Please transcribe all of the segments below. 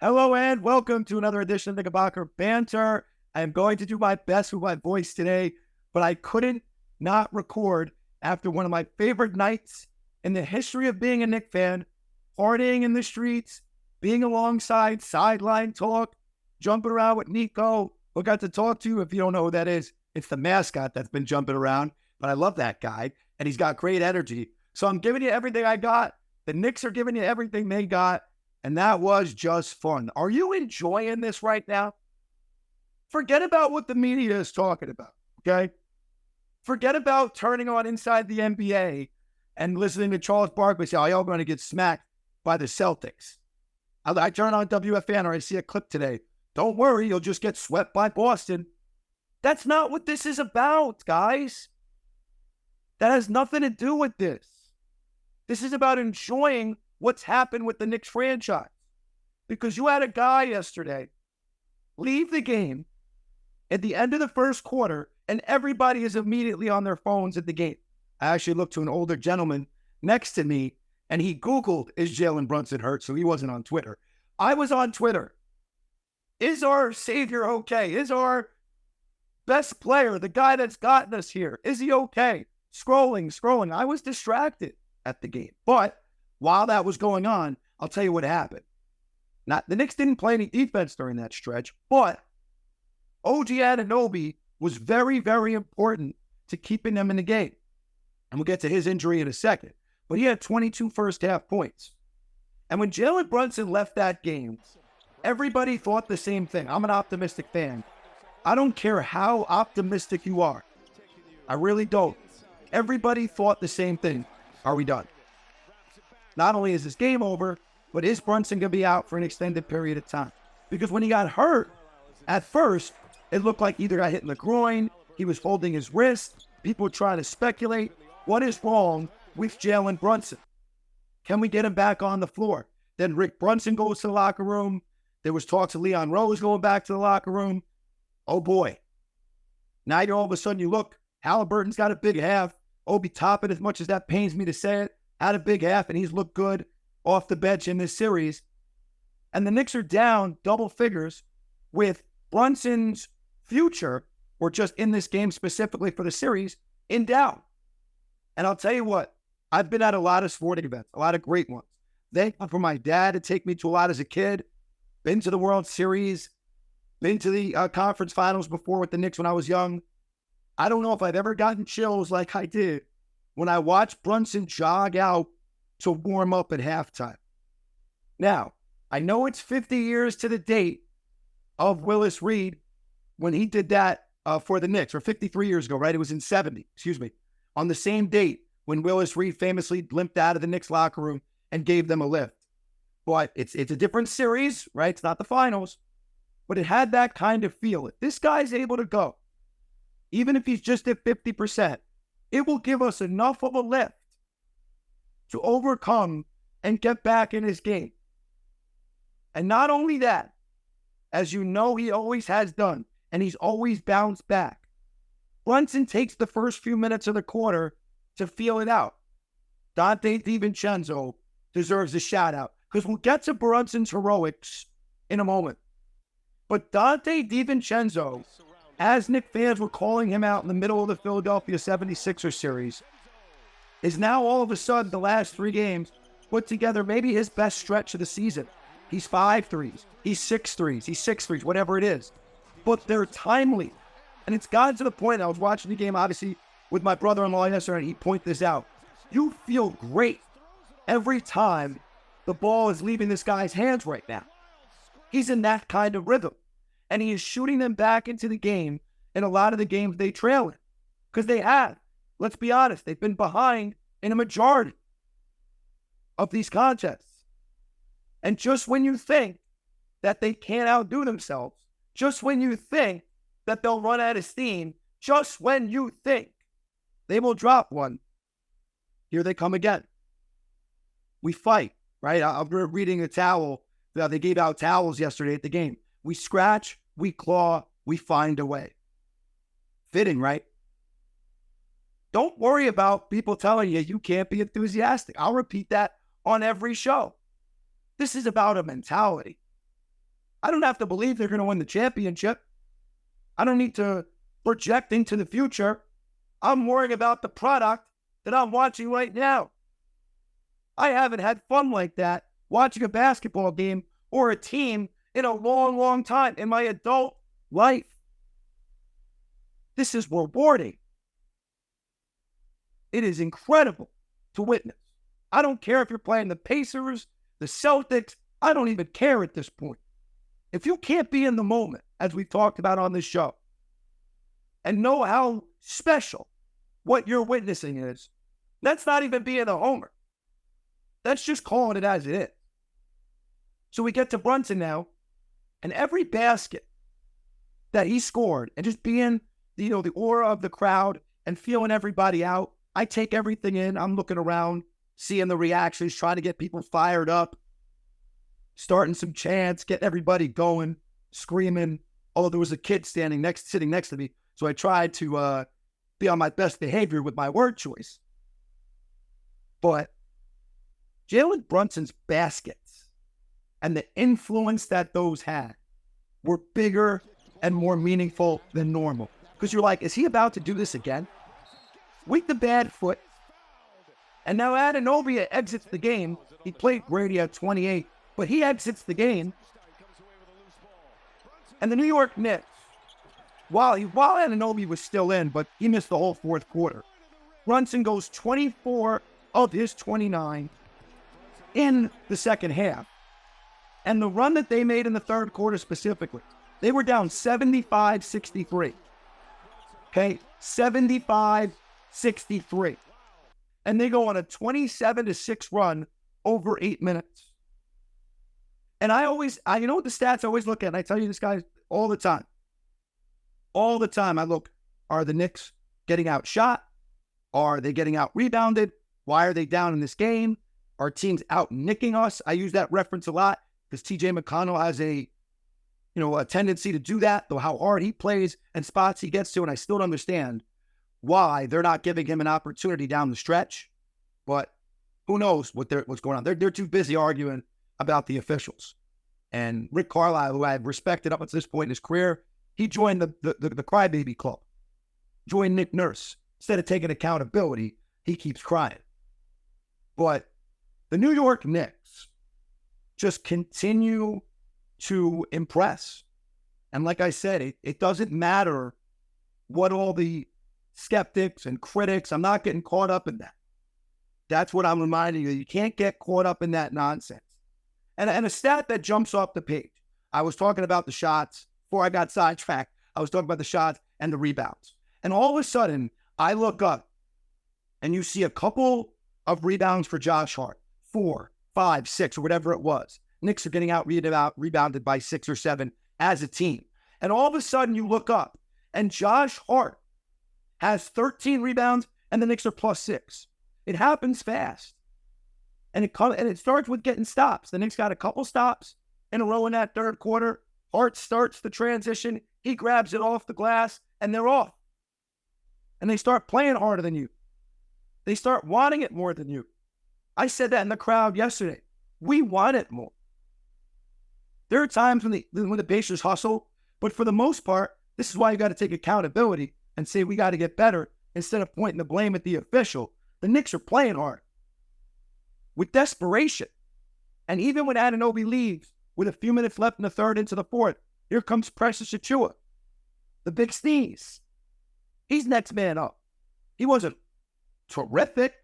Hello and welcome to another edition of the Knickerbocker Banter. I am going to do my best with my voice today, but I couldn't not record after one of my favorite nights in the history of being a Knick fan, partying in the streets, being alongside sideline talk, jumping around with Nico, who got to talk to. If you don't know who that is, it's the mascot that's been jumping around, but I love that guy, and he's got great energy. So I'm giving you everything I got. The Knicks are giving you everything they got. And that was just fun. Are you enjoying this right now? Forget about what the media is talking about, okay? Forget about turning on Inside the NBA and listening to Charles Barkley say, oh, y'all going to get smacked by the Celtics. I turn on WFAN or I see a clip today. Don't worry, you'll just get swept by Boston. That's not what this is about, guys. That has nothing to do with this. This is about enjoying what's happened with the Knicks franchise. Because you had a guy yesterday leave the game at the end of the first quarter, and everybody is immediately on their phones at the game. I actually looked to an older gentleman next to me, and he Googled, is Jalen Brunson hurt? So he wasn't on Twitter. I was on Twitter. Is our savior okay? Is our best player, the guy that's gotten us here, is he okay? Scrolling. I was distracted at the game. But while that was going on, I'll tell you what happened. Now, the Knicks didn't play any defense during that stretch, but OG Anunoby was very, very important to keeping them in the game. And we'll get to his injury in a second. But he had 22 first-half points. And when Jalen Brunson left that game, everybody thought the same thing. I'm an optimistic fan. I don't care how optimistic you are. I really don't. Everybody thought the same thing. Are we done? Not only is this game over, but is Brunson going to be out for an extended period of time? Because when he got hurt, at first, it looked like either got hit in the groin, he was holding his wrist, people were trying to speculate, what is wrong with Jalen Brunson? Can we get him back on the floor? Then Rick Brunson goes to the locker room. There was talks of Leon Rose going back to the locker room. Oh boy. Now all of a sudden you look, Halliburton's got a big half. Obi Toppin, as much as that pains me to say it, had a big half, and he's looked good off the bench in this series. And the Knicks are down double figures with Brunson's future, or just in this game specifically for the series, in doubt. And I'll tell you what, I've been at a lot of sporting events, a lot of great ones. Thankful for my dad to take me to a lot as a kid. Been to the World Series, been to the conference finals before with the Knicks when I was young. I don't know if I've ever gotten chills like I did when I watched Brunson jog out to warm up at halftime. Now, I know it's 50 years to the date of Willis Reed when he did that for the Knicks, or 53 years ago, right? It was in 70, on the same date when Willis Reed famously limped out of the Knicks locker room and gave them a lift. But it's a different series, right? It's not the finals, but it had that kind of feel. If this guy's able to go, even if he's just at 50%, it will give us enough of a lift to overcome and get back in his game. And not only that, as you know he always has done, and he's always bounced back, Brunson takes the first few minutes of the quarter to feel it out. Dante DiVincenzo deserves a shout-out, because we'll get to Brunson's heroics in a moment. But Dante DiVincenzo, as Knick fans were calling him out in the middle of the Philadelphia 76ers series, is now all of a sudden the last 3 games put together maybe his best stretch of the season. He's 5 threes, he's 6 threes, he's 6 threes, whatever it is. But they're timely. And it's gotten to the point, I was watching the game, obviously, with my brother-in-law yesterday, and he pointed this out. You feel great every time the ball is leaving this guy's hands right now. He's in that kind of rhythm. And he is shooting them back into the game in a lot of the games they trail in. Because they have. Let's be honest. They've been behind in a majority of these contests. And just when you think that they can't outdo themselves, just when you think that they'll run out of steam, just when you think they will drop one, here they come again. We fight, right? I'm reading a towel. They gave out towels yesterday at the game. We scratch, we claw, we find a way. Fitting, right? Don't worry about people telling you can't be enthusiastic. I'll repeat that on every show. This is about a mentality. I don't have to believe they're going to win the championship. I don't need to project into the future. I'm worrying about the product that I'm watching right now. I haven't had fun like that watching a basketball game or a team in a long, long time in my adult life. This is rewarding. It is incredible to witness. I don't care if you're playing the Pacers, the Celtics. I don't even care at this point. If you can't be in the moment, as we've talked about on this show, and know how special what you're witnessing is, that's not even being a homer. That's just calling it as it is. So we get to Brunson now, and every basket that he scored, and just being, the aura of the crowd and feeling everybody out, I take everything in. I'm looking around, seeing the reactions, trying to get people fired up, starting some chants, get everybody going, screaming. Although there was a kid sitting next to me, so I tried to be on my best behavior with my word choice. But Jalen Brunson's baskets and the influence that those had were bigger and more meaningful than normal. Because you're like, is he about to do this again? With the bad foot. And now Anunoby exits the game. He played Brady at 28, but he exits the game. And the New York Knicks, while Anunoby was still in, but he missed the whole fourth quarter, Brunson goes 24 of his 29 in the second half. And the run that they made in the third quarter specifically, they were down 75-63. Okay, 75-63. And they go on a 27-6 run over 8 minutes. And you know what the stats I always look at, and I tell you this, guys, all the time. All the time I look, are the Knicks getting outshot? Are they getting out-rebounded? Why are they down in this game? Are teams out-nicking us? I use that reference a lot because TJ McConnell has a tendency to do that, though how hard he plays and spots he gets to, and I still don't understand why they're not giving him an opportunity down the stretch. But who knows what's going on. They're too busy arguing about the officials. And Rick Carlisle, who I've respected up until this point in his career, he joined the crybaby club, joined Nick Nurse. Instead of taking accountability, he keeps crying. But the New York Knicks just continue to impress. And like I said, it doesn't matter what all the skeptics and critics, I'm not getting caught up in that. That's what I'm reminding you. You can't get caught up in that nonsense. And a stat that jumps off the page. I was talking about the shots before I got sidetracked. I was talking about the shots and the rebounds. And all of a sudden, I look up and you see a couple of rebounds for Josh Hart. 4, 5, 6, or whatever it was. Knicks are getting rebounded by 6 or 7 as a team. And all of a sudden you look up and Josh Hart has 13 rebounds and the Knicks are +6. It happens fast. And it starts with getting stops. The Knicks got a couple stops in a row in that third quarter. Hart starts the transition. He grabs it off the glass and they're off. And they start playing harder than you. They start wanting it more than you. I said that in the crowd yesterday. We want it more. There are times when the Pacers hustle, but for the most part, this is why you got to take accountability and say we got to get better instead of pointing the blame at the official. The Knicks are playing hard with desperation. And even when Anunoby leaves with a few minutes left in the third into the fourth, here comes Precious Achiuwa, the big sneeze. He's next man up. He wasn't terrific,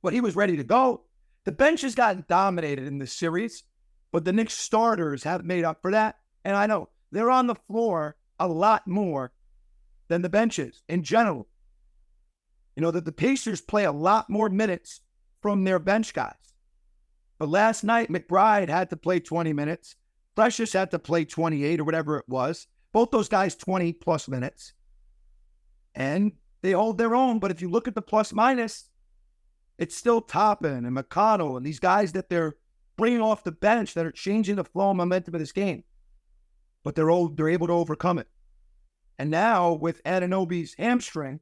but he was ready to go. The bench has gotten dominated in this series, but the Knicks starters haven't made up for that. And I know they're on the floor a lot more than the benches in general. You know, that the Pacers play a lot more minutes from their bench guys. But last night, McBride had to play 20 minutes. Precious had to play 28 or whatever it was. Both those guys 20-plus minutes. And they hold their own. But if you look at the plus-minus, it's still Toppin and McConnell and these guys that they're bringing off the bench that are changing the flow and momentum of this game. But they're able to overcome it. And now, with Anunoby's hamstring,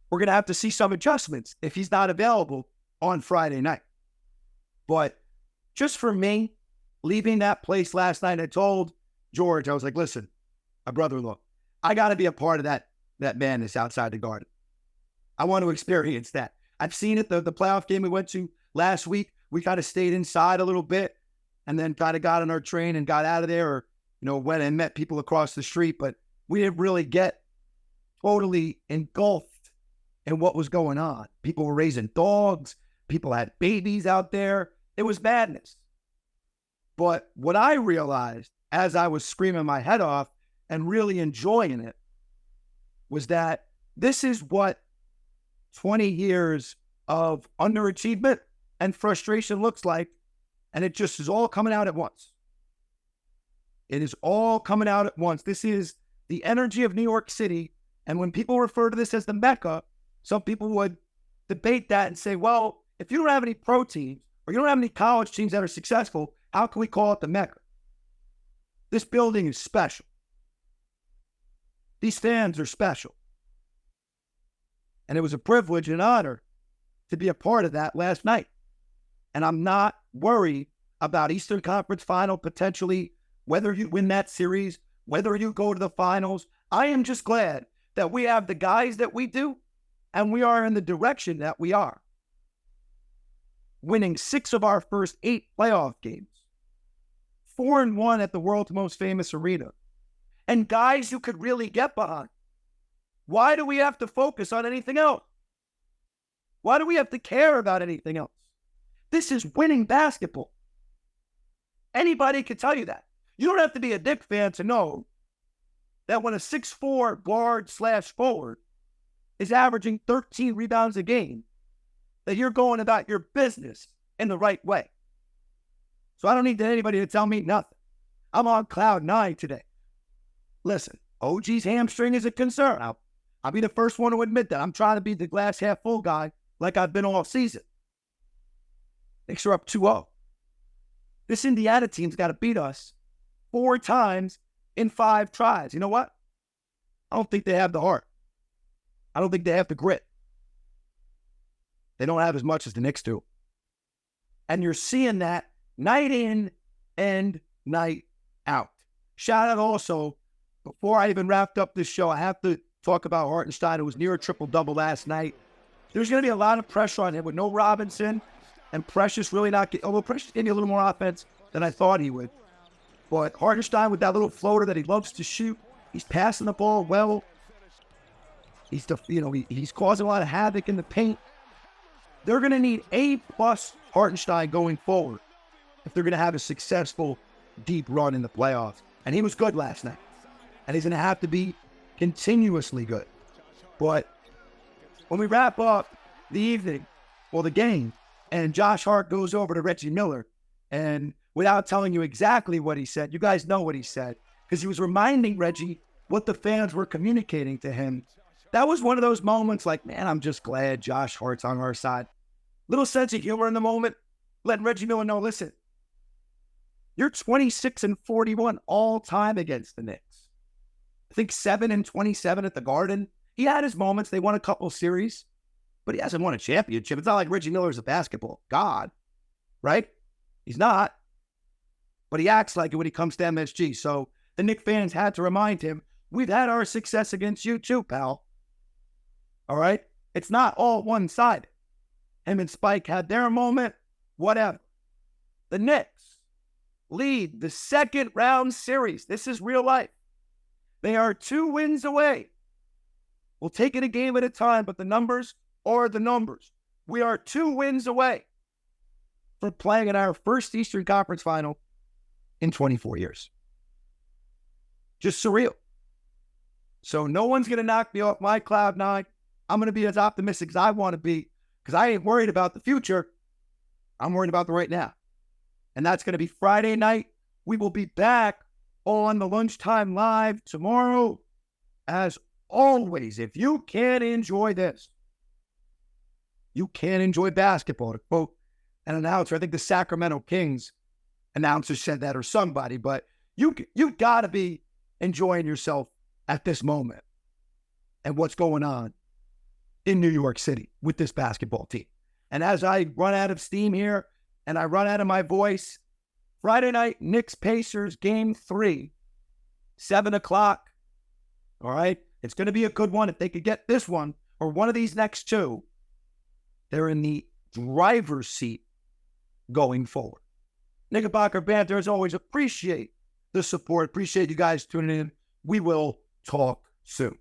we're going to have to see some adjustments if he's not available on Friday night. But just for me, leaving that place last night, I told George, I was like, listen, my brother-in-law, I got to be a part of that madness outside the Garden. I want to experience that. I've seen it, the playoff game we went to last week. We kind of stayed inside a little bit and then kind of got on our train and got out of there, or, went and met people across the street. But we didn't really get totally engulfed in what was going on. People were raising dogs. People had babies out there. It was madness. But what I realized as I was screaming my head off and really enjoying it was that this is what 20 years of underachievement and frustration looks like, and it just is all coming out at once. It is all coming out at once. This is the energy of New York City, and when people refer to this as the Mecca, some people would debate that and say, well, if you don't have any pro teams or you don't have any college teams that are successful, how can we call it the Mecca? This building is special. These fans are special. And it was a privilege and honor to be a part of that last night. And I'm not worried about Eastern Conference Final potentially, whether you win that series, whether you go to the finals. I am just glad that we have the guys that we do, and we are in the direction that we are. Winning 6 of our first 8 playoff games. 4-1 at the world's most famous arena. And guys who could really get behind. Why do we have to focus on anything else? Why do we have to care about anything else? This is winning basketball. Anybody can tell you that. You don't have to be a Knicks fan to know that when a 6'4" guard/forward is averaging 13 rebounds a game, that you're going about your business in the right way. So I don't need anybody to tell me nothing. I'm on cloud 9 today. Listen, OG's hamstring is a concern. I'll be the first one to admit that. I'm trying to be the glass half full guy like I've been all season. Knicks are up 2-0. This Indiana team's got to beat us 4 times in 5 tries. You know what? I don't think they have the heart. I don't think they have the grit. They don't have as much as the Knicks do. And you're seeing that night in and night out. Shout out also, before I even wrapped up this show, I have to talk about Hartenstein, who was near a triple-double last night. There's going to be a lot of pressure on him with no Robinson, and Precious really not getting, although Precious gave me a little more offense than I thought he would. But Hartenstein, with that little floater that he loves to shoot, he's passing the ball well. He's causing a lot of havoc in the paint. They're going to need A+ Hartenstein going forward if they're going to have a successful deep run in the playoffs. And he was good last night. And he's going to have to be continuously good. But when we wrap up the evening, or the game, and Josh Hart goes over to Reggie Miller, and without telling you exactly what he said, you guys know what he said, because he was reminding Reggie what the fans were communicating to him. That was one of those moments like, man, I'm just glad Josh Hart's on our side. Little sense of humor in the moment, letting Reggie Miller know, listen, you're 26-41 all time against the Knicks. I think 7-27 at the Garden. He had his moments. They won a couple series, but he hasn't won a championship. It's not like Reggie Miller's a basketball god, right? He's not. But he acts like it when he comes to MSG. So the Knicks fans had to remind him, we've had our success against you too, pal. All right? It's not all one-sided. Him and Spike had their moment, whatever. The Knicks lead the second round series. This is real life. They are 2 wins away. We'll take it a game at a time, but the numbers are the numbers. We are 2 wins away from playing in our first Eastern Conference Final in 24 years. Just surreal. So no one's going to knock me off my cloud 9. I'm going to be as optimistic as I want to be, because I ain't worried about the future. I'm worried about the right now. And that's going to be Friday night. We will be back on the Lunchtime Live tomorrow. As always, if you can't enjoy this, you can't enjoy basketball. To quote an announcer, I think the Sacramento Kings announcer said that, or somebody, but you got to be enjoying yourself at this moment and what's going on in New York City with this basketball team. And as I run out of steam here and I run out of my voice Friday night, Knicks-Pacers, Game 3, 7 o'clock. All right? It's going to be a good one. If they could get this one or one of these next two, they're in the driver's seat going forward. Knickerbocker Banter, as always, appreciate the support. Appreciate you guys tuning in. We will talk soon.